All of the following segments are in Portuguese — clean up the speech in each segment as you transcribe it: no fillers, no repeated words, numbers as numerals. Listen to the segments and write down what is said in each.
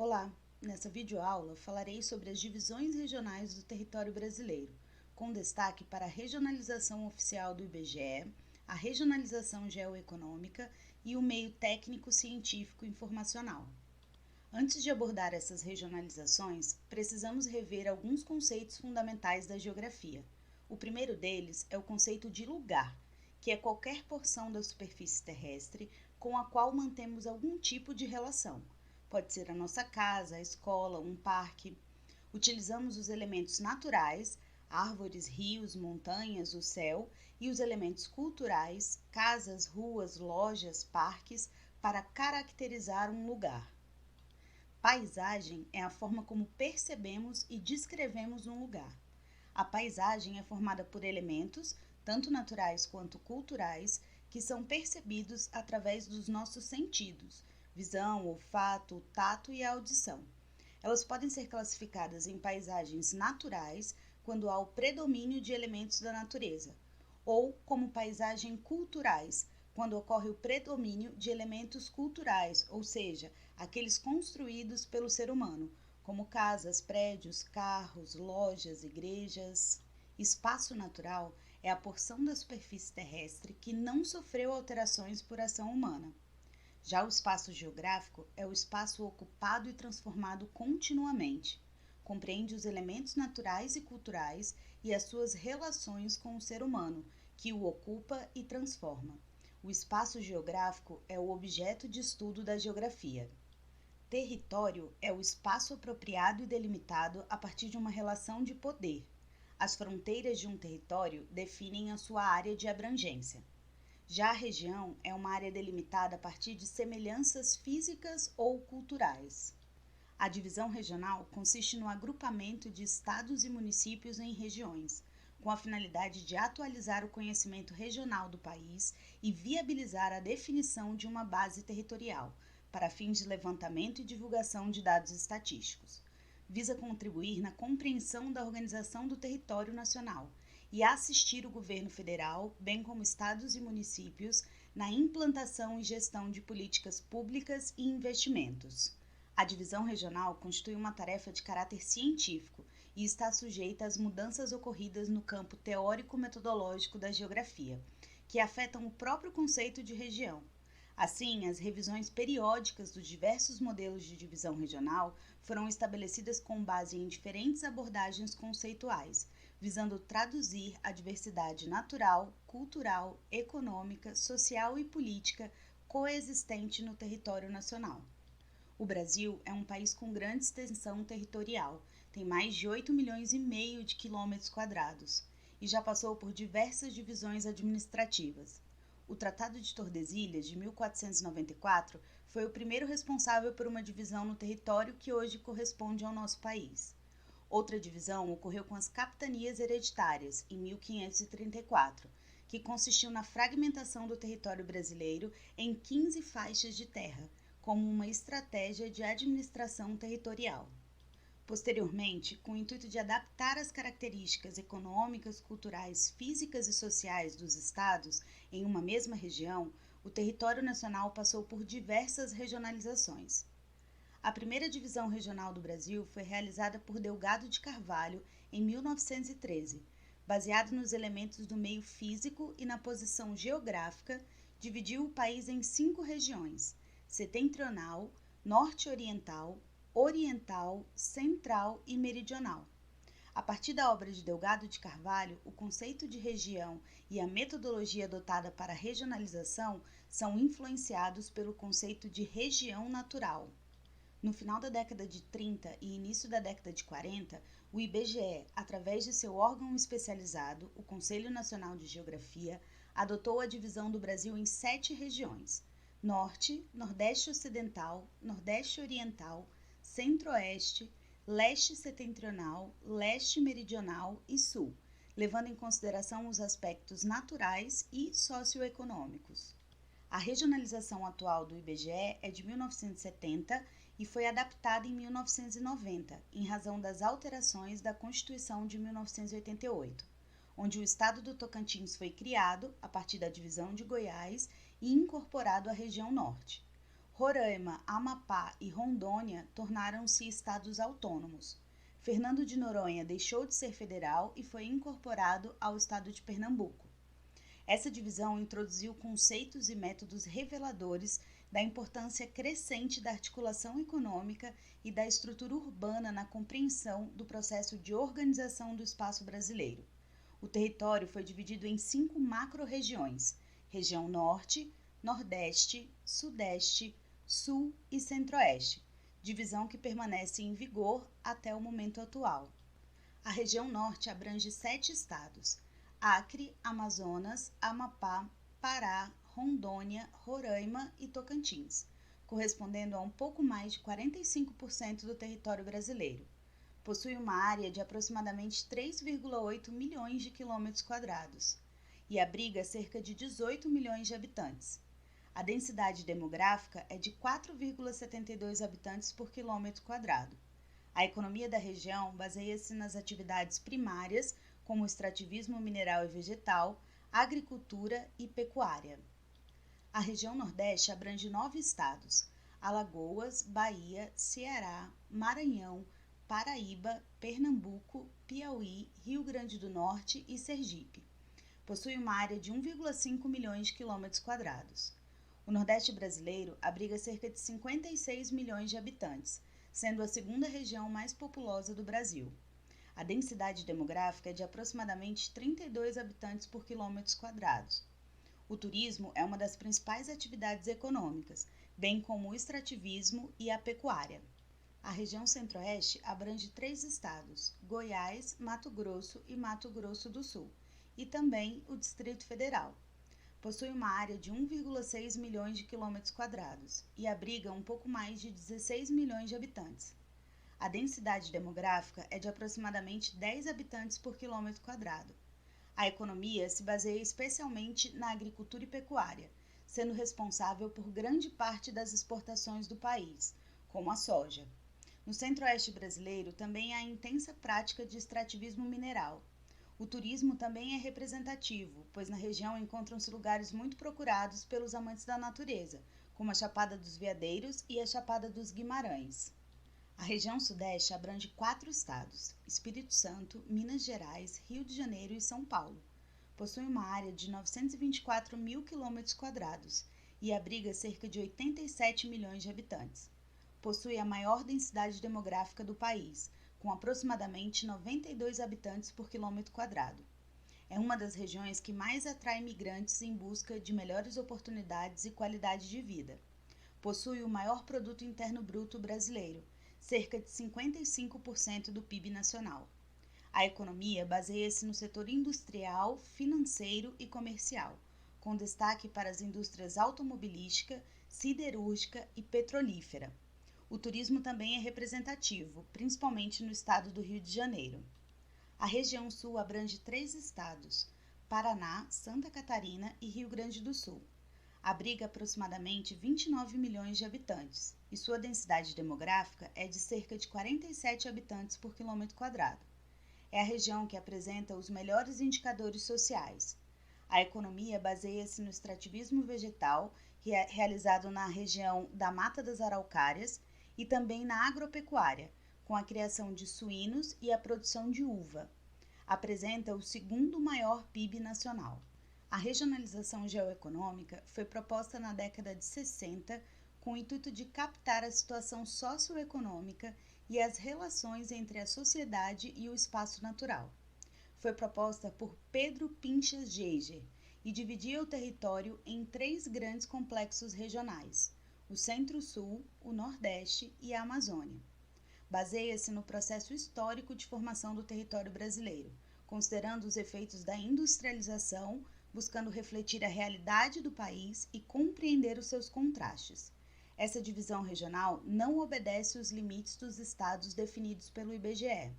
Olá! Nessa videoaula falarei sobre as divisões regionais do território brasileiro, com destaque para a regionalização oficial do IBGE, a regionalização geoeconômica e o meio técnico-científico informacional. Antes de abordar essas regionalizações, precisamos rever alguns conceitos fundamentais da geografia. O primeiro deles é o conceito de lugar, que é qualquer porção da superfície terrestre com a qual mantemos algum tipo de relação. Pode ser a nossa casa, a escola, um parque. Utilizamos os elementos naturais, árvores, rios, montanhas, o céu, e os elementos culturais, casas, ruas, lojas, parques, para caracterizar um lugar. Paisagem é a forma como percebemos e descrevemos um lugar. A paisagem é formada por elementos, tanto naturais quanto culturais, que são percebidos através dos nossos sentidos, visão, olfato, tato e audição. Elas podem ser classificadas em paisagens naturais, quando há o predomínio de elementos da natureza, ou como paisagem culturais, quando ocorre o predomínio de elementos culturais, ou seja, aqueles construídos pelo ser humano, como casas, prédios, carros, lojas, igrejas. Espaço natural é a porção da superfície terrestre que não sofreu alterações por ação humana. Já o espaço geográfico é o espaço ocupado e transformado continuamente. Compreende os elementos naturais e culturais e as suas relações com o ser humano, que o ocupa e transforma. O espaço geográfico é o objeto de estudo da geografia. Território é o espaço apropriado e delimitado a partir de uma relação de poder. As fronteiras de um território definem a sua área de abrangência. Já a região é uma área delimitada a partir de semelhanças físicas ou culturais. A divisão regional consiste no agrupamento de estados e municípios em regiões, com a finalidade de atualizar o conhecimento regional do país e viabilizar a definição de uma base territorial, para fins de levantamento e divulgação de dados estatísticos. Visa contribuir na compreensão da organização do território nacional e assistir o governo federal, bem como estados e municípios, na implantação e gestão de políticas públicas e investimentos. A divisão regional constitui uma tarefa de caráter científico e está sujeita às mudanças ocorridas no campo teórico-metodológico da geografia, que afetam o próprio conceito de região. Assim, as revisões periódicas dos diversos modelos de divisão regional foram estabelecidas com base em diferentes abordagens conceituais, visando traduzir a diversidade natural, cultural, econômica, social e política coexistente no território nacional. O Brasil é um país com grande extensão territorial, tem mais de 8,5 milhões de quilômetros quadrados e já passou por diversas divisões administrativas. O Tratado de Tordesilhas, de 1494, foi o primeiro responsável por uma divisão no território que hoje corresponde ao nosso país. Outra divisão ocorreu com as capitanias hereditárias, em 1534, que consistiu na fragmentação do território brasileiro em 15 faixas de terra, como uma estratégia de administração territorial. Posteriormente, com o intuito de adaptar as características econômicas, culturais, físicas e sociais dos estados em uma mesma região, o território nacional passou por diversas regionalizações. A primeira divisão regional do Brasil foi realizada por Delgado de Carvalho em 1913, baseado nos elementos do meio físico e na posição geográfica, dividiu o país em 5 regiões: setentrional, norte-oriental, oriental, central e meridional. A partir da obra de Delgado de Carvalho, o conceito de região e a metodologia adotada para a regionalização são influenciados pelo conceito de região natural. No final da década de 30 e início da década de 40, o IBGE, através de seu órgão especializado, o Conselho Nacional de Geografia, adotou a divisão do Brasil em 7 regiões: Norte, Nordeste Ocidental, Nordeste Oriental, Centro-Oeste, Leste Setentrional, Leste Meridional e Sul, levando em consideração os aspectos naturais e socioeconômicos. A regionalização atual do IBGE é de 1970 e foi adaptada em 1990, em razão das alterações da Constituição de 1988, onde o estado do Tocantins foi criado a partir da divisão de Goiás e incorporado à região norte. Roraima, Amapá e Rondônia tornaram-se estados autônomos. Fernando de Noronha deixou de ser federal e foi incorporado ao estado de Pernambuco. Essa divisão introduziu conceitos e métodos reveladores da importância crescente da articulação econômica e da estrutura urbana na compreensão do processo de organização do espaço brasileiro. O território foi dividido em 5 macro-regiões: região Norte, Nordeste, Sudeste, Sul e Centro-Oeste, divisão que permanece em vigor até o momento atual. A região Norte abrange 7 estados: Acre, Amazonas, Amapá, Pará, Rondônia, Roraima e Tocantins, correspondendo a um pouco mais de 45% do território brasileiro. Possui uma área de aproximadamente 3,8 milhões de quilômetros quadrados e abriga cerca de 18 milhões de habitantes. A densidade demográfica é de 4,72 habitantes por quilômetro quadrado. A economia da região baseia-se nas atividades primárias, como o extrativismo mineral e vegetal, agricultura e pecuária. A região Nordeste abrange 9 estados: Alagoas, Bahia, Ceará, Maranhão, Paraíba, Pernambuco, Piauí, Rio Grande do Norte e Sergipe. Possui uma área de 1,5 milhões de quilômetros quadrados. O Nordeste brasileiro abriga cerca de 56 milhões de habitantes, sendo a segunda região mais populosa do Brasil. A densidade demográfica é de aproximadamente 32 habitantes por quilômetros quadrados. O turismo é uma das principais atividades econômicas, bem como o extrativismo e a pecuária. A região Centro-Oeste abrange 3 estados: Goiás, Mato Grosso e Mato Grosso do Sul, e também o Distrito Federal. Possui uma área de 1,6 milhões de quilômetros quadrados e abriga um pouco mais de 16 milhões de habitantes. A densidade demográfica é de aproximadamente 10 habitantes por quilômetro quadrado. A economia se baseia especialmente na agricultura e pecuária, sendo responsável por grande parte das exportações do país, como a soja. No Centro-Oeste brasileiro também há intensa prática de extrativismo mineral. O turismo também é representativo, pois na região encontram-se lugares muito procurados pelos amantes da natureza, como a Chapada dos Veadeiros e a Chapada dos Guimarães. A região Sudeste abrange 4 estados: Espírito Santo, Minas Gerais, Rio de Janeiro e São Paulo. Possui uma área de 924 mil quilômetros quadrados e abriga cerca de 87 milhões de habitantes. Possui a maior densidade demográfica do país, com aproximadamente 92 habitantes por quilômetro quadrado. É uma das regiões que mais atrai imigrantes em busca de melhores oportunidades e qualidade de vida. Possui o maior produto interno bruto brasileiro, cerca de 55% do PIB nacional. A economia baseia-se no setor industrial, financeiro e comercial, com destaque para as indústrias automobilística, siderúrgica e petrolífera. O turismo também é representativo, principalmente no estado do Rio de Janeiro. A região sul abrange 3 estados: Paraná, Santa Catarina e Rio Grande do Sul. Abriga aproximadamente 29 milhões de habitantes e sua densidade demográfica é de cerca de 47 habitantes por quilômetro quadrado. É a região que apresenta os melhores indicadores sociais. A economia baseia-se no extrativismo vegetal, realizado na região da Mata das Araucárias, e também na agropecuária, com a criação de suínos e a produção de uva. Apresenta o segundo maior PIB nacional. A regionalização geoeconômica foi proposta na década de 60 com o intuito de captar a situação socioeconômica e as relações entre a sociedade e o espaço natural. Foi proposta por Pedro Pinchas Geiger e dividia o território em 3 grandes complexos regionais: o Centro-Sul, o Nordeste e a Amazônia. Baseia-se no processo histórico de formação do território brasileiro, considerando os efeitos da industrialização, buscando refletir a realidade do país e compreender os seus contrastes. Essa divisão regional não obedece os limites dos estados definidos pelo IBGE.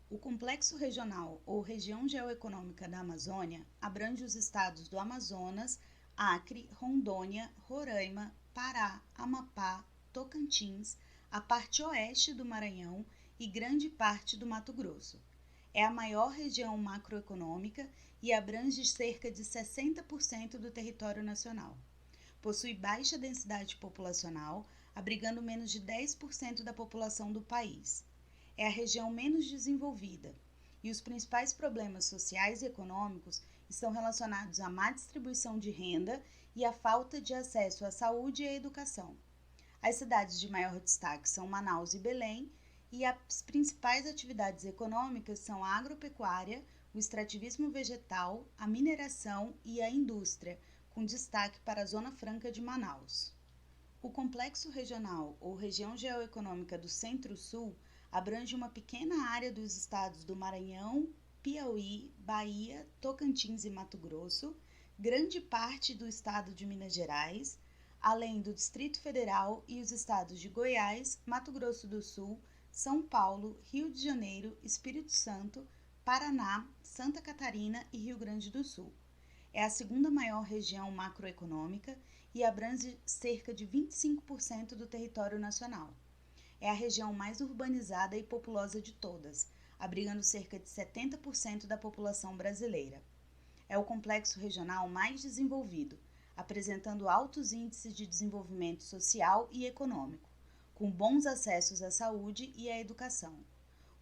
O Complexo Regional ou Região Geoeconômica da Amazônia abrange os estados do Amazonas, Acre, Rondônia, Roraima, Pará, Amapá, Tocantins, a parte oeste do Maranhão e grande parte do Mato Grosso. É a maior região macroeconômica e abrange cerca de 60% do território nacional. possui baixa densidade populacional, abrigando menos de 10% da população do país. É a região menos desenvolvida, e os principais problemas sociais e econômicos estão relacionados à má distribuição de renda e à falta de acesso à saúde e à educação. As cidades de maior destaque são Manaus e Belém, e as principais atividades econômicas são a agropecuária, o extrativismo vegetal, a mineração e a indústria, com destaque para a Zona Franca de Manaus. O complexo regional ou região geoeconômica do Centro-Sul abrange uma pequena área dos estados do Maranhão, Piauí, Bahia, Tocantins e Mato Grosso, grande parte do estado de Minas Gerais, além do Distrito Federal e os estados de Goiás, Mato Grosso do Sul, São Paulo, Rio de Janeiro, Espírito Santo, Paraná, Santa Catarina e Rio Grande do Sul. É a segunda maior região macroeconômica e abrange cerca de 25% do território nacional. É a região mais urbanizada e populosa de todas, abrigando cerca de 70% da população brasileira. É o complexo regional mais desenvolvido, apresentando altos índices de desenvolvimento social e econômico, com bons acessos à saúde e à educação.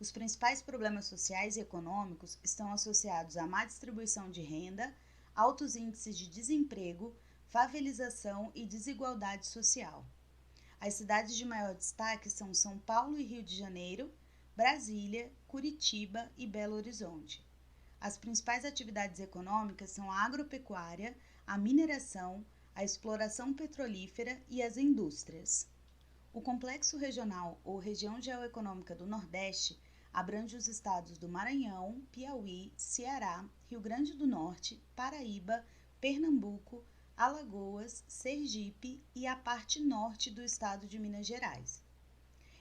Os principais problemas sociais e econômicos estão associados à má distribuição de renda, altos índices de desemprego, favelização e desigualdade social. As cidades de maior destaque são São Paulo e Rio de Janeiro, Brasília, Curitiba e Belo Horizonte. As principais atividades econômicas são a agropecuária, a mineração, a exploração petrolífera e as indústrias. O complexo regional ou região geoeconômica do Nordeste abrange os estados do Maranhão, Piauí, Ceará, Rio Grande do Norte, Paraíba, Pernambuco, Alagoas, Sergipe e a parte norte do estado de Minas Gerais.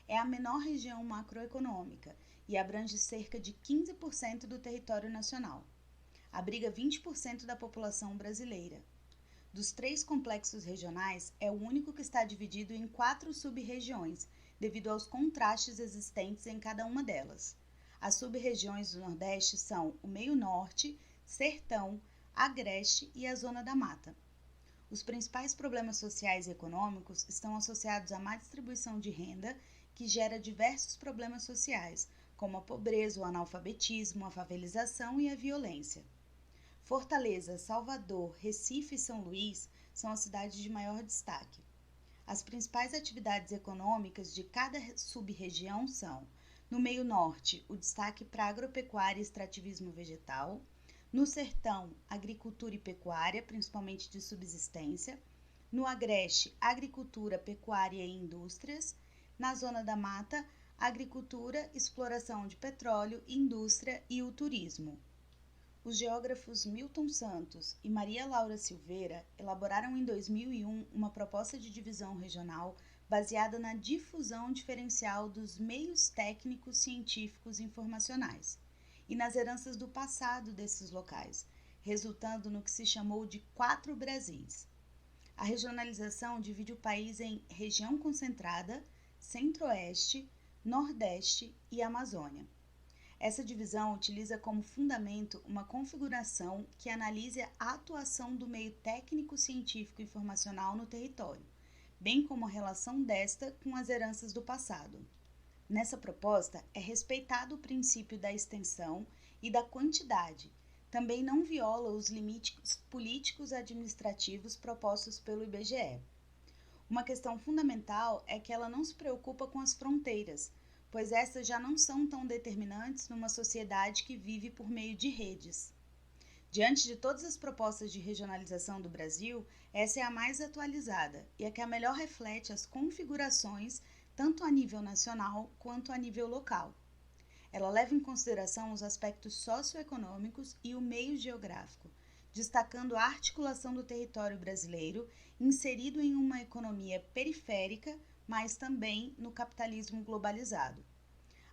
É a menor região macroeconômica e abrange cerca de 15% do território nacional. Abriga 20% da população brasileira. Dos 3 complexos regionais, é o único que está dividido em 4 sub-regiões, devido aos contrastes existentes em cada uma delas. As sub-regiões do Nordeste são o Meio-Norte, Sertão, Agreste e a Zona da Mata. Os principais problemas sociais e econômicos estão associados à má distribuição de renda, que gera diversos problemas sociais, como a pobreza, o analfabetismo, a favelização e a violência. Fortaleza, Salvador, Recife e São Luís são as cidades de maior destaque. As principais atividades econômicas de cada sub-região são: no meio-norte, o destaque para agropecuária e extrativismo vegetal; no sertão, agricultura e pecuária, principalmente de subsistência; no agreste, agricultura, pecuária e indústrias; na zona da mata, agricultura, exploração de petróleo, indústria e o turismo. Os geógrafos Milton Santos e Maria Laura Silveira elaboraram em 2001 uma proposta de divisão regional baseada na difusão diferencial dos meios técnicos, científicos e informacionais e nas heranças do passado desses locais, resultando no que se chamou de 4 Brasis. A regionalização divide o país em região concentrada, centro-oeste, nordeste e Amazônia. Essa divisão utiliza como fundamento uma configuração que analise a atuação do meio técnico, científico e informacional no território, bem como a relação desta com as heranças do passado. Nessa proposta, é respeitado o princípio da extensão e da quantidade. Também não viola os limites políticos administrativos propostos pelo IBGE. Uma questão fundamental é que ela não se preocupa com as fronteiras, pois essas já não são tão determinantes numa sociedade que vive por meio de redes. Diante de todas as propostas de regionalização do Brasil, essa é a mais atualizada e a que melhor reflete as configurações tanto a nível nacional quanto a nível local. Ela leva em consideração os aspectos socioeconômicos e o meio geográfico, destacando a articulação do território brasileiro inserido em uma economia periférica, mas também no capitalismo globalizado.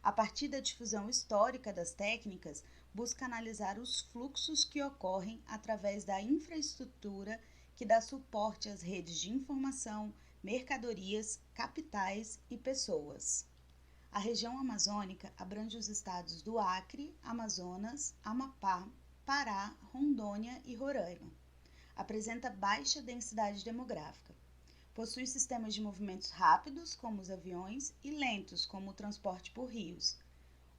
A partir da difusão histórica das técnicas, busca analisar os fluxos que ocorrem através da infraestrutura que dá suporte às redes de informação, mercadorias, capitais e pessoas. A região amazônica abrange os estados do Acre, Amazonas, Amapá, Pará, Rondônia e Roraima. Apresenta baixa densidade demográfica. Possui sistemas de movimentos rápidos, como os aviões, e lentos, como o transporte por rios.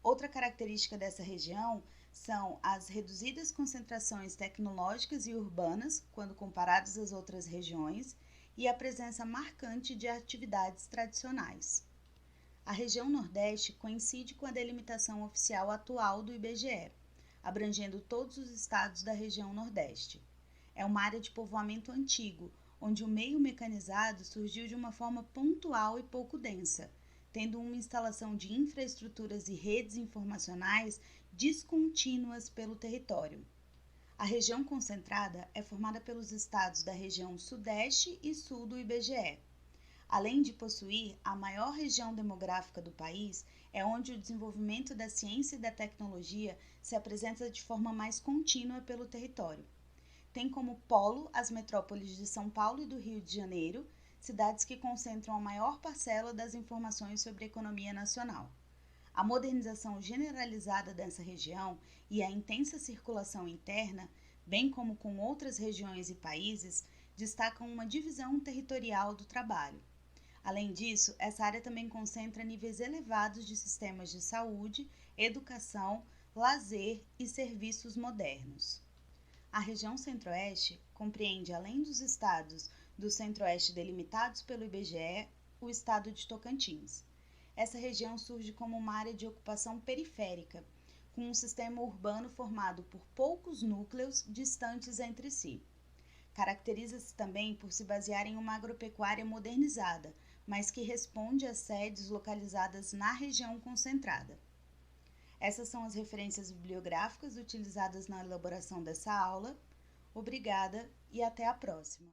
Outra característica dessa região são as reduzidas concentrações tecnológicas e urbanas, quando comparadas às outras regiões, e a presença marcante de atividades tradicionais. A região Nordeste coincide com a delimitação oficial atual do IBGE, abrangendo todos os estados da região Nordeste. É uma área de povoamento antigo, onde o meio mecanizado surgiu de uma forma pontual e pouco densa, tendo uma instalação de infraestruturas e redes informacionais descontínuas pelo território. A região concentrada é formada pelos estados da região Sudeste e Sul do IBGE. Além de possuir a maior região demográfica do país, é onde o desenvolvimento da ciência e da tecnologia se apresenta de forma mais contínua pelo território. Tem como polo as metrópoles de São Paulo e do Rio de Janeiro, cidades que concentram a maior parcela das informações sobre a economia nacional. A modernização generalizada dessa região e a intensa circulação interna, bem como com outras regiões e países, destacam uma divisão territorial do trabalho. Além disso, essa área também concentra níveis elevados de sistemas de saúde, educação, lazer e serviços modernos. A região Centro-Oeste compreende, além dos estados do Centro-Oeste delimitados pelo IBGE, o estado de Tocantins. Essa região surge como uma área de ocupação periférica, com um sistema urbano formado por poucos núcleos distantes entre si. Caracteriza-se também por se basear em uma agropecuária modernizada, mas que responde a sedes localizadas na região concentrada. Essas são as referências bibliográficas utilizadas na elaboração dessa aula. Obrigada e até a próxima!